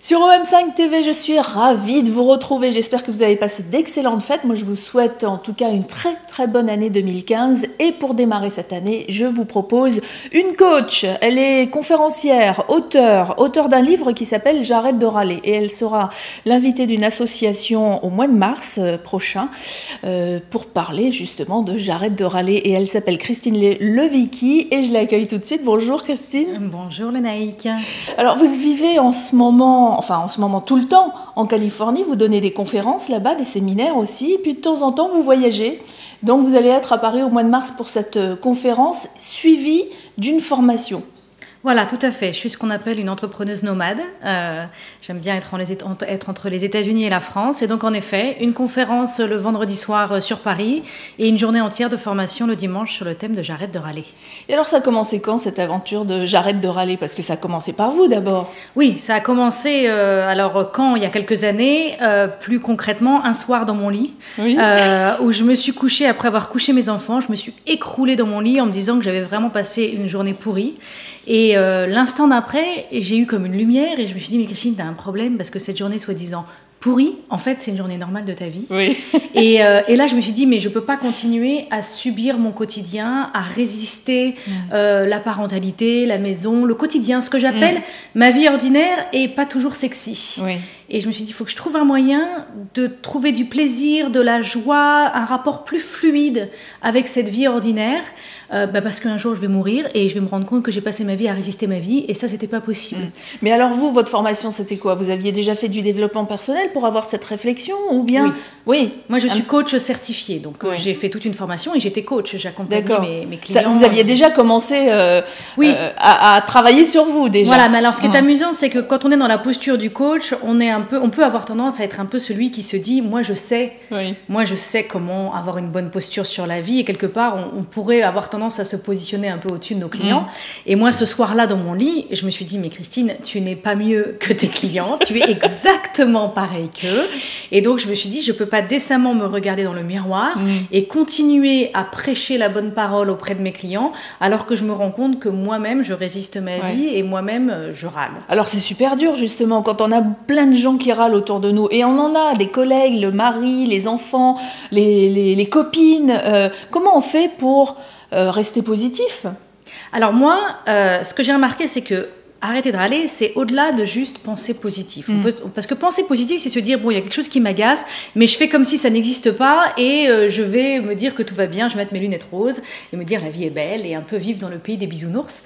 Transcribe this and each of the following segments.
Sur OM5 TV, je suis ravie de vous retrouver. J'espère que vous avez passé d'excellentes fêtes. Moi, je vous souhaite en tout cas une très très bonne année 2015. Et pour démarrer cette année, je vous propose une coach. Elle est conférencière, auteure d'un livre qui s'appelle J'arrête de râler. Et elle sera l'invitée d'une association au mois de mars prochain pour parler justement de J'arrête de râler. Et elle s'appelle Christine Levicki et je l'accueille tout de suite. Bonjour Christine. Bonjour Lénaïque. Alors vous vivez en ce moment tout le temps en Californie, vous donnez des conférences là-bas, des séminaires aussi, puis de temps en temps vous voyagez. Donc vous allez être à Paris au mois de mars pour cette conférence suivie d'une formation. Voilà, tout à fait. Je suis ce qu'on appelle une entrepreneuse nomade. J'aime bien être entre les États-Unis et la France. Et donc, en effet, une conférence le vendredi soir sur Paris et une journée entière de formation le dimanche sur le thème de J'arrête de râler. Et alors, ça a commencé quand, cette aventure de J'arrête de râler? Parce que ça a commencé par vous, d'abord. Oui, ça a commencé, il y a quelques années, plus concrètement, un soir dans mon lit, oui. Où je me suis couchée, après avoir couché mes enfants, je me suis écroulée dans mon lit en me disant que j'avais vraiment passé une journée pourrie. Et l'instant d'après, j'ai eu comme une lumière et je me suis dit, mais Christine, t'as un problème parce que cette journée soi-disant pourrie, en fait, c'est une journée normale de ta vie. Oui. Et là, je me suis dit, mais je peux pas continuer à subir mon quotidien, à résister la parentalité, la maison, le quotidien, ce que j'appelle ma vie ordinaire et pas toujours sexy. Oui. Et je me suis dit, il faut que je trouve un moyen de trouver du plaisir, de la joie, un rapport plus fluide avec cette vie ordinaire, parce qu'un jour, je vais mourir et je vais me rendre compte que j'ai passé ma vie à résister ma vie et ça, c'était pas possible. Mais alors vous, votre formation, c'était quoi? Vous aviez déjà fait du développement personnel pour avoir cette réflexion ou bien... Oui. Moi, je suis coach certifiée, donc j'ai fait toute une formation et j'étais coach, j'accompagnais mes clients. Ça, vous aviez déjà commencé à travailler sur vous déjà. Voilà, mais alors ce qui est amusant, c'est que quand on est dans la posture du coach, on peut avoir tendance à être un peu celui qui se dit, moi je sais comment avoir une bonne posture sur la vie et quelque part, on pourrait avoir tendance à se positionner un peu au-dessus de nos clients. Et moi, ce soir-là, dans mon lit, je me suis dit, mais Christine, tu n'es pas mieux que tes clients, tu es exactement pareil qu'eux. Et donc, je me suis dit, je peux pas décemment me regarder dans le miroir et continuer à prêcher la bonne parole auprès de mes clients, alors que je me rends compte que moi-même, je résiste ma vie et moi-même, je râle. Alors, c'est super dur, justement, quand on a plein de gens qui râlent autour de nous. Et on en a, des collègues, le mari, les enfants, les copines. Comment on fait pour rester positif? Alors moi, ce que j'ai remarqué, c'est que arrêter de râler, c'est au-delà de juste penser positif. Parce que penser positif, c'est se dire, bon, il y a quelque chose qui m'agace, mais je fais comme si ça n'existe pas et je vais me dire que tout va bien, je vais mettre mes lunettes roses et me dire la vie est belle et un peu vivre dans le pays des bisounours.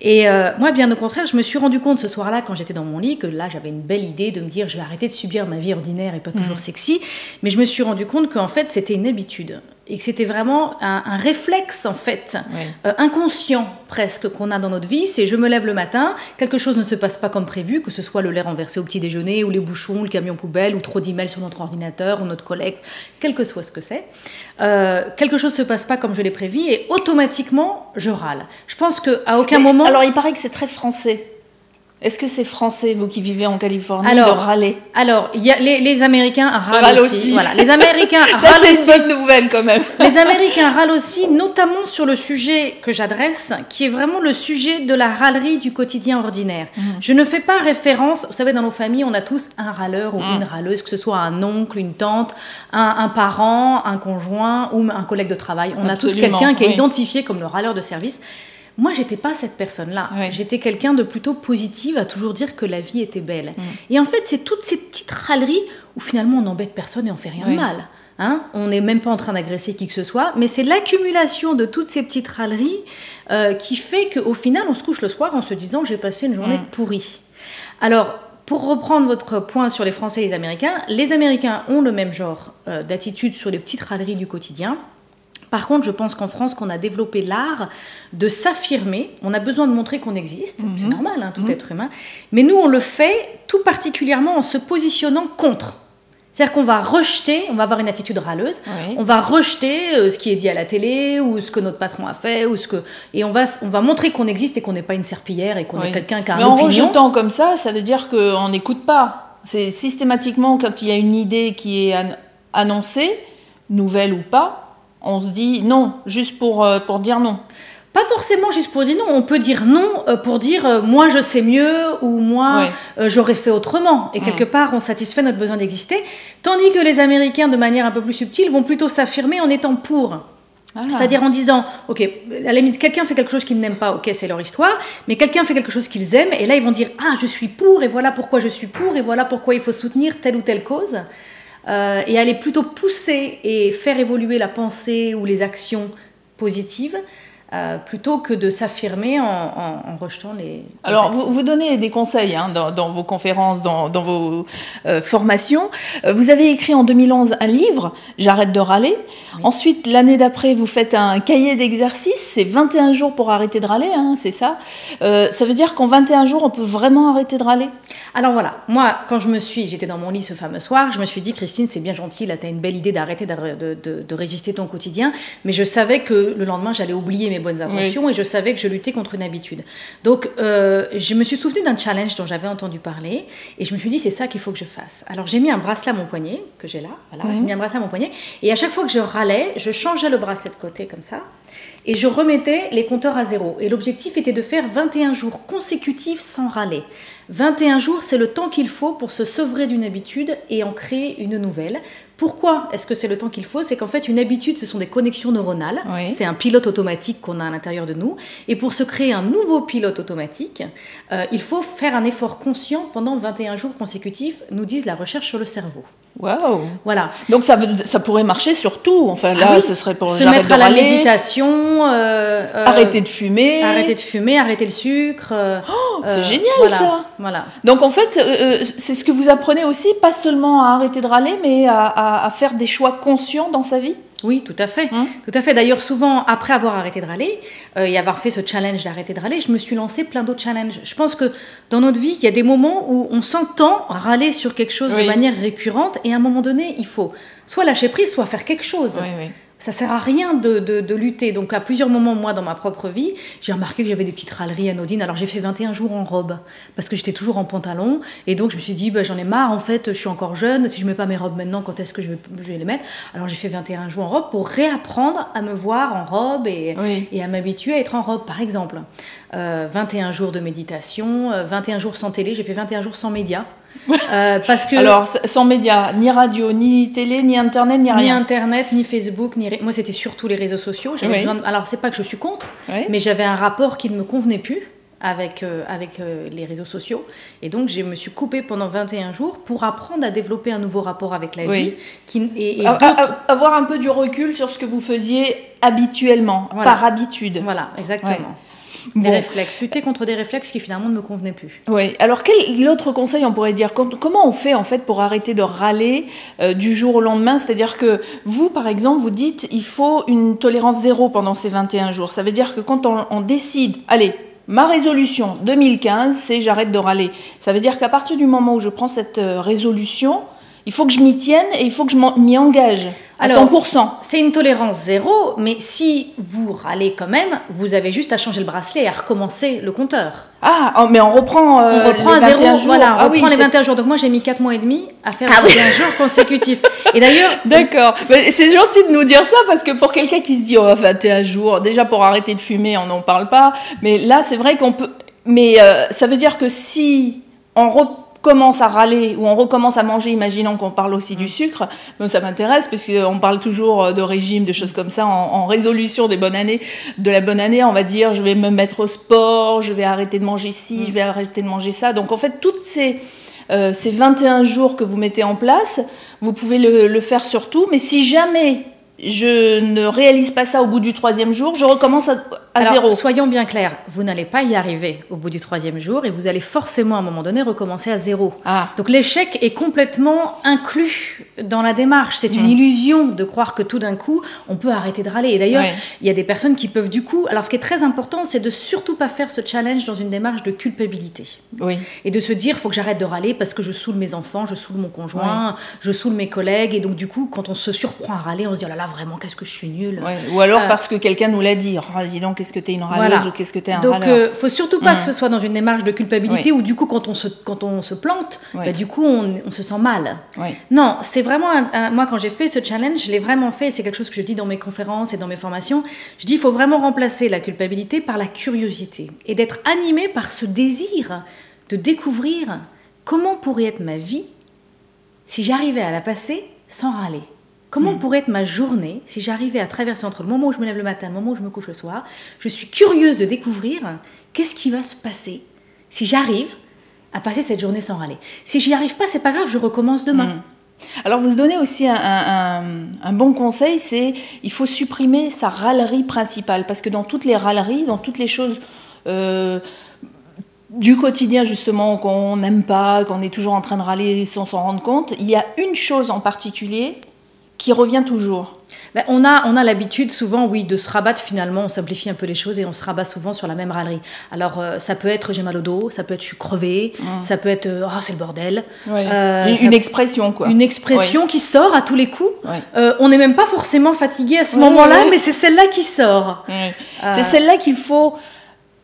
Et moi, bien au contraire, je me suis rendu compte ce soir-là, quand j'étais dans mon lit, que là, j'avais une belle idée de me dire, je vais arrêter de subir ma vie ordinaire et pas toujours sexy. Mais je me suis rendu compte qu'en fait, c'était une habitude. Et que c'était vraiment un réflexe, en fait, inconscient presque, qu'on a dans notre vie. C'est je me lève le matin, quelque chose ne se passe pas comme prévu, que ce soit le lait renversé au petit déjeuner, ou les bouchons, le camion poubelle, ou trop d'emails sur notre ordinateur, ou notre collègue, quel que soit ce que c'est. Quelque chose ne se passe pas comme je l'ai prévu, et automatiquement, je râle. Je pense qu'à aucun moment... Alors, il paraît que c'est très français. Est-ce que c'est français, vous qui vivez en Californie, de râler? Alors, il y a les Américains râlent aussi. Voilà, les Américains ça, râlent c'est aussi. une bonne nouvelle, quand même. Les Américains râlent aussi, notamment sur le sujet que j'adresse, qui est vraiment le sujet de la râlerie du quotidien ordinaire. Je ne fais pas référence... Vous savez, dans nos familles, on a tous un râleur ou une râleuse, que ce soit un oncle, une tante, un parent, un conjoint ou un collègue de travail. On a tous quelqu'un qui est identifié comme le râleur de service. Moi, j'étais pas cette personne-là. J'étais quelqu'un de plutôt positive, à toujours dire que la vie était belle. Et en fait, c'est toutes ces petites râleries où finalement on n'embête personne et on fait rien de mal. On n'est même pas en train d'agresser qui que ce soit, mais c'est l'accumulation de toutes ces petites râleries qui fait qu'au final, on se couche le soir en se disant « j'ai passé une journée pourrie ». Alors, pour reprendre votre point sur les Français et les Américains ont le même genre d'attitude sur les petites râleries du quotidien. Par contre, je pense qu'en France, qu'on a développé l'art de s'affirmer. On a besoin de montrer qu'on existe. C'est normal, tout être humain. Mais nous, on le fait tout particulièrement en se positionnant contre. C'est-à-dire qu'on va rejeter, on va avoir une attitude râleuse, on va rejeter ce qui est dit à la télé ou ce que notre patron a fait, et on va montrer qu'on existe et qu'on n'est pas une serpillière et qu'on est quelqu'un qui a une opinion. Mais en rejetant comme ça veut dire qu'on n'écoute pas. C'est systématiquement, quand il y a une idée qui est annoncée, nouvelle ou pas, on se dit non, juste pour dire non. Pas forcément juste pour dire non, on peut dire non pour dire moi je sais mieux ou moi j'aurais fait autrement. Et quelque part on satisfait notre besoin d'exister. Tandis que les Américains, de manière un peu plus subtile, vont plutôt s'affirmer en étant pour. C'est-à-dire en disant, ok, à la limite, quelqu'un fait quelque chose qu'ils n'aiment pas, ok, c'est leur histoire, mais quelqu'un fait quelque chose qu'ils aiment, et là ils vont dire, ah, je suis pour, et voilà pourquoi je suis pour, et voilà pourquoi il faut soutenir telle ou telle cause. Et aller plutôt pousser et faire évoluer la pensée ou les actions positives, plutôt que de s'affirmer en rejetant les Alors, vous donnez des conseils dans vos conférences, dans vos formations. Vous avez écrit en 2011 un livre, J'arrête de râler. Oui. Ensuite, l'année d'après, vous faites un cahier d'exercices. C'est 21 jours pour arrêter de râler, c'est ça. Ça veut dire qu'en 21 jours, on peut vraiment arrêter de râler? Alors voilà, moi, quand j'étais dans mon lit ce fameux soir, je me suis dit, Christine, c'est bien gentil, là, tu as une belle idée d'arrêter de résister ton quotidien, mais je savais que le lendemain, j'allais oublier mes bonnes intentions et je savais que je luttais contre une habitude. Donc, je me suis souvenue d'un challenge dont j'avais entendu parler et je me suis dit, c'est ça qu'il faut que je fasse. Alors, j'ai mis un bracelet à mon poignet, que j'ai là, voilà, j'ai mis un bracelet à mon poignet, et à chaque fois que je râlais, je changeais le bracelet de côté comme ça, et je remettais les compteurs à 0. Et l'objectif était de faire 21 jours consécutifs sans râler. 21 jours, c'est le temps qu'il faut pour se sevrer d'une habitude et en créer une nouvelle. Pourquoi est-ce que c'est le temps qu'il faut? C'est qu'en fait, une habitude, ce sont des connexions neuronales. Oui. C'est un pilote automatique qu'on a à l'intérieur de nous. Et pour se créer un nouveau pilote automatique, il faut faire un effort conscient pendant 21 jours consécutifs, nous disent la recherche sur le cerveau. Waouh! Voilà. Donc ça pourrait marcher sur tout. Enfin là, ce serait pour se mettre à la méditation, arrêter de fumer, arrêter le sucre. C'est génial ça. Voilà. Donc en fait, c'est ce que vous apprenez aussi, pas seulement à arrêter de râler, mais à faire des choix conscients dans sa vie. Oui, tout à fait. Tout à fait. D'ailleurs, souvent, après avoir arrêté de râler et avoir fait ce challenge d'arrêter de râler, je me suis lancé plein d'autres challenges. Je pense que dans notre vie, il y a des moments où on s'entend râler sur quelque chose de manière récurrente et à un moment donné, il faut soit lâcher prise, soit faire quelque chose. Oui. Ça sert à rien de lutter. Donc, à plusieurs moments, moi, dans ma propre vie, j'ai remarqué que j'avais des petites râleries anodines. Alors, j'ai fait 21 jours en robe parce que j'étais toujours en pantalon. Et donc, je me suis dit, j'en ai marre, en fait, je suis encore jeune. Si je ne mets pas mes robes maintenant, quand est-ce que je vais les mettre? Alors, j'ai fait 21 jours en robe pour réapprendre à me voir en robe et à m'habituer à être en robe, par exemple. 21 jours de méditation, 21 jours sans télé. J'ai fait 21 jours sans médias. Parce que alors sans médias, ni radio, ni télé, ni internet, ni rien. Ni internet, ni Facebook, moi c'était surtout les réseaux sociaux. Alors c'est pas que je suis contre, mais j'avais un rapport qui ne me convenait plus avec les réseaux sociaux, et donc je me suis coupée pendant 21 jours pour apprendre à développer un nouveau rapport avec la vie, avoir un peu du recul sur ce que vous faisiez habituellement, par habitude. Voilà, exactement. Des réflexes, lutter contre des réflexes qui finalement ne me convenaient plus. Oui, alors quel autre conseil on pourrait dire? Comment on fait en fait pour arrêter de râler du jour au lendemain? C'est-à-dire que vous, par exemple, vous dites il faut une tolérance zéro pendant ces 21 jours. Ça veut dire que quand on décide, allez, ma résolution 2015, c'est j'arrête de râler. Ça veut dire qu'à partir du moment où je prends cette résolution, il faut que je m'y tienne et il faut que je m'y engage. À 100%. C'est une tolérance zéro, mais si vous râlez quand même, vous avez juste à changer le bracelet et à recommencer le compteur. Ah, mais on reprend les 21 jours. Voilà, on reprend les 21 jours. Donc moi, j'ai mis 4 mois et demi à faire 21 jours consécutifs. Et d'ailleurs... D'accord. C'est gentil de nous dire ça, parce que pour quelqu'un qui se dit 21 jours, déjà pour arrêter de fumer, on n'en parle pas. Mais là, c'est vrai qu'on peut... Mais ça veut dire que si on commence à râler ou on recommence à manger, imaginons qu'on parle aussi du sucre, donc ça m'intéresse parce qu'on parle toujours de régime, de choses comme ça, en résolution de la bonne année, on va dire je vais me mettre au sport, je vais arrêter de manger ci, je vais arrêter de manger ça. Donc en fait, toutes ces 21 jours que vous mettez en place, vous pouvez le faire sur tout, mais si jamais je ne réalise pas ça au bout du 3e jour, je recommence à zéro. Soyons bien clairs, vous n'allez pas y arriver au bout du 3e jour et vous allez forcément à un moment donné recommencer à zéro. Donc l'échec est complètement inclus dans la démarche. C'est une illusion de croire que tout d'un coup, on peut arrêter de râler. Et d'ailleurs, il y a des personnes qui peuvent du coup... Alors ce qui est très important, c'est de surtout pas faire ce challenge dans une démarche de culpabilité. Et de se dire, il faut que j'arrête de râler parce que je saoule mes enfants, je saoule mon conjoint, je saoule mes collègues. Et donc du coup, quand on se surprend à râler, on se dit, oh là là, vraiment, qu'est-ce que je suis nulle. Ou alors parce que quelqu'un nous l'a dit. Dis donc, qu'est-ce que tu es une râleuse ou qu'est-ce que tu es un râleur. Donc, faut surtout pas que ce soit dans une démarche de culpabilité où du coup, quand on se plante, du coup, on se sent mal. Non, c'est vraiment, moi, quand j'ai fait ce challenge, je l'ai vraiment fait, c'est quelque chose que je dis dans mes conférences et dans mes formations, je dis, il faut vraiment remplacer la culpabilité par la curiosité et d'être animé par ce désir de découvrir comment pourrait être ma vie si j'arrivais à la passer sans râler. Comment pourrait être ma journée si j'arrivais à traverser entre le moment où je me lève le matin et le moment où je me couche le soir. Je suis curieuse de découvrir qu'est-ce qui va se passer si j'arrive à passer cette journée sans râler. Si j'y arrive pas, c'est pas grave, je recommence demain. Alors vous donnez aussi un bon conseil, c'est il faut supprimer sa râlerie principale, parce que dans toutes les râleries, dans toutes les choses du quotidien justement qu'on n'aime pas, qu'on est toujours en train de râler sans s'en rendre compte, il y a une chose en particulier qui revient toujours. Ben, on a l'habitude souvent, de se rabattre finalement, on simplifie un peu les choses et on se rabat souvent sur la même râlerie. Alors ça peut être j'ai mal au dos, ça peut être je suis crevée, ça peut être c'est le bordel. Une expression quoi. Une expression qui sort à tous les coups. On n'est même pas forcément fatigué à ce moment-là, mais c'est celle-là qui sort. C'est celle-là qu'il faut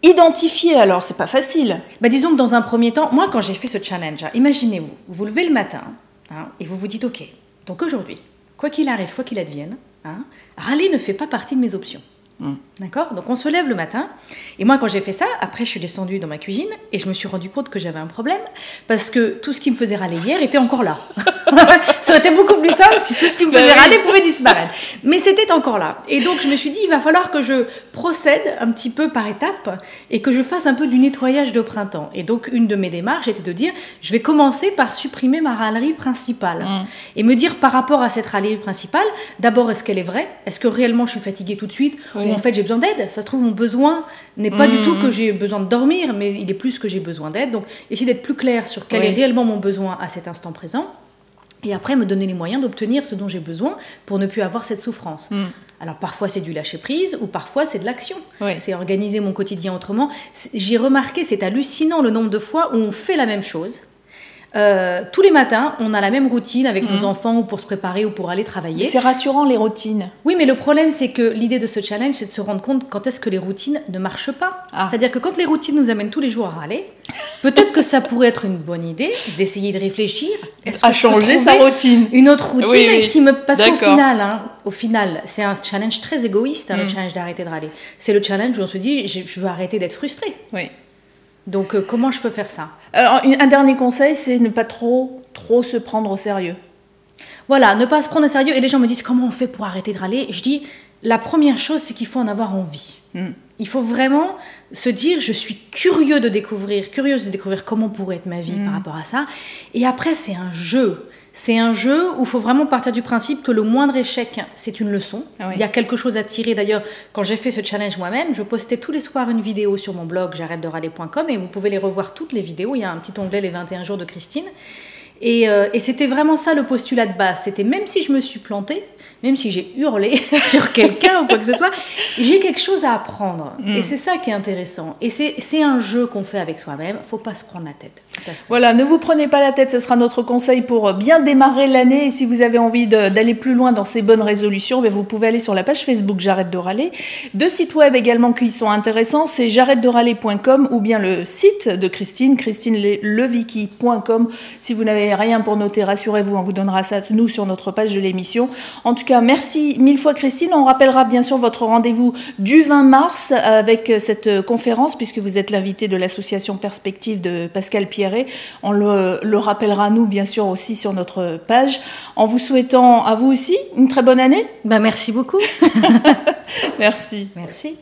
identifier, alors c'est pas facile. Ben, disons que dans un premier temps, moi quand j'ai fait ce challenge, imaginez-vous, vous levez le matin et vous vous dites ok, donc aujourd'hui, quoi qu'il arrive, quoi qu'il advienne, râler ne fait pas partie de mes options. D'accord ? Donc on se lève le matin, et moi quand j'ai fait ça, après je suis descendue dans ma cuisine, et je me suis rendu compte que j'avais un problème, parce que tout ce qui me faisait râler hier était encore là. Ça aurait été beaucoup plus simple si tout ce qui me faisait râler pouvait disparaître. Mais c'était encore là. Et donc je me suis dit, il va falloir que je procède un petit peu par étapes, et que je fasse un peu du nettoyage de printemps. Et donc une de mes démarches était de dire, je vais commencer par supprimer ma râlerie principale. Et me dire par rapport à cette râlerie principale, d'abord est-ce qu'elle est vraie ? Est-ce que réellement je suis fatiguée tout de suite ? Ou en fait j'ai besoin d'aide. Ça se trouve mon besoin n'est pas du tout que j'ai besoin de dormir, mais il est plus que j'ai besoin d'aide. Donc essayer d'être plus clair sur quel est réellement mon besoin à cet instant présent, et après me donner les moyens d'obtenir ce dont j'ai besoin pour ne plus avoir cette souffrance. Alors parfois c'est du lâcher prise, ou parfois c'est de l'action. C'est organiser mon quotidien autrement. J'ai remarqué, c'est hallucinant le nombre de fois où on fait la même chose. Tous les matins, on a la même routine avec nos enfants, ou pour se préparer ou pour aller travailler. C'est rassurant les routines. Oui, mais le problème, c'est que l'idée de ce challenge, c'est de se rendre compte quand est-ce que les routines ne marchent pas. C'est-à-dire que quand les routines nous amènent tous les jours à râler, peut-être que ça pourrait être une bonne idée d'essayer de réfléchir à changer sa routine. Une autre routine qui me... Parce qu'au final, c'est un challenge très égoïste, le challenge d'arrêter de râler. C'est le challenge où on se dit, je veux arrêter d'être frustré. Donc, comment je peux faire ça ? Alors, un dernier conseil, c'est ne pas trop se prendre au sérieux. Voilà, ne pas se prendre au sérieux. Et les gens me disent, comment on fait pour arrêter de râler ? Je dis, la première chose, c'est qu'il faut en avoir envie. Il faut vraiment se dire, je suis curieuse de découvrir comment pourrait être ma vie par rapport à ça. Et après, c'est un jeu. C'est un jeu où il faut vraiment partir du principe que le moindre échec, c'est une leçon. Il y a quelque chose à tirer. D'ailleurs, quand j'ai fait ce challenge moi-même, je postais tous les soirs une vidéo sur mon blog j'arrête-de-râler.com, et vous pouvez les revoir toutes les vidéos. Il y a un petit onglet les 21 jours de Christine. Et c'était vraiment ça le postulat de base. C'était même si je me suis plantée, même si j'ai hurlé sur quelqu'un ou quoi que ce soit, j'ai quelque chose à apprendre. Et c'est ça qui est intéressant. Et c'est un jeu qu'on fait avec soi-même. Faut pas se prendre la tête. Voilà, ne vous prenez pas la tête, ce sera notre conseil pour bien démarrer l'année. Et si vous avez envie d'aller plus loin dans ces bonnes résolutions, vous pouvez aller sur la page Facebook J'arrête de râler. 2 sites web également qui sont intéressants, c'est j'arrête-de-râler.com ou bien le site de christinelevicky.com. Si vous n'avez rien pour noter, rassurez-vous, on vous donnera ça, nous, sur notre page de l'émission. En tout cas, merci 1000 fois Christine. On rappellera bien sûr votre rendez-vous du 20 mars avec cette conférence, puisque vous êtes l'invité de l'association Perspective de Pascal Pierret. On le rappellera, nous, bien sûr, aussi sur notre page, en vous souhaitant à vous aussi une très bonne année. Merci beaucoup. Merci. Merci.